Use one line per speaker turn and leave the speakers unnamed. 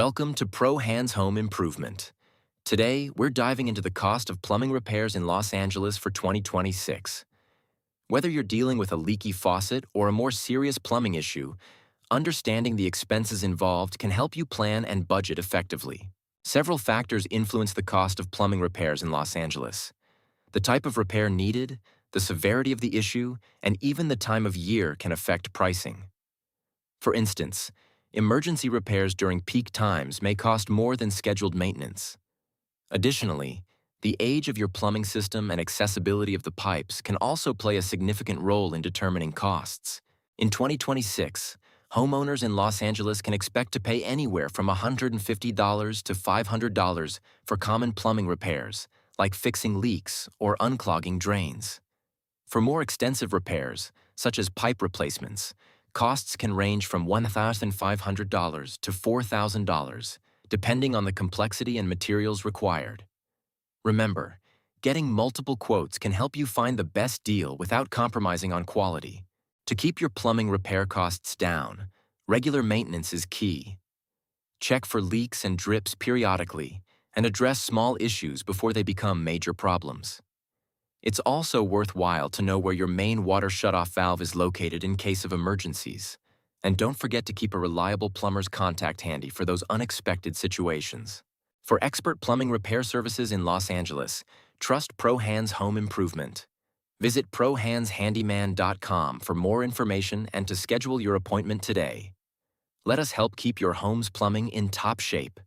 Welcome to Pro Hands Home Improvement. Today, we're diving into the cost of plumbing repairs in Los Angeles for 2026. Whether you're dealing with a leaky faucet or a more serious plumbing issue, understanding the expenses involved can help you plan and budget effectively. Several factors influence the cost of plumbing repairs in Los Angeles. The type of repair needed, the severity of the issue, and even the time of year can affect pricing. For instance, emergency repairs during peak times may cost more than scheduled maintenance. Additionally, the age of your plumbing system and accessibility of the pipes can also play a significant role in determining costs. In 2026, homeowners in Los Angeles can expect to pay anywhere from $150 to $500 for common plumbing repairs, like fixing leaks or unclogging drains. For more extensive repairs, such as pipe replacements, costs can range from $1,500 to $4,000, depending on the complexity and materials required. Remember, getting multiple quotes can help you find the best deal without compromising on quality. To keep your plumbing repair costs down, regular maintenance is key. Check for leaks and drips periodically and address small issues before they become major problems. It's also worthwhile to know where your main water shutoff valve is located in case of emergencies. And don't forget to keep a reliable plumber's contact handy for those unexpected situations. For expert plumbing repair services in Los Angeles, trust Pro Hands Home Improvement. Visit ProHandsHandyman.com for more information and to schedule your appointment today. Let us help keep your home's plumbing in top shape.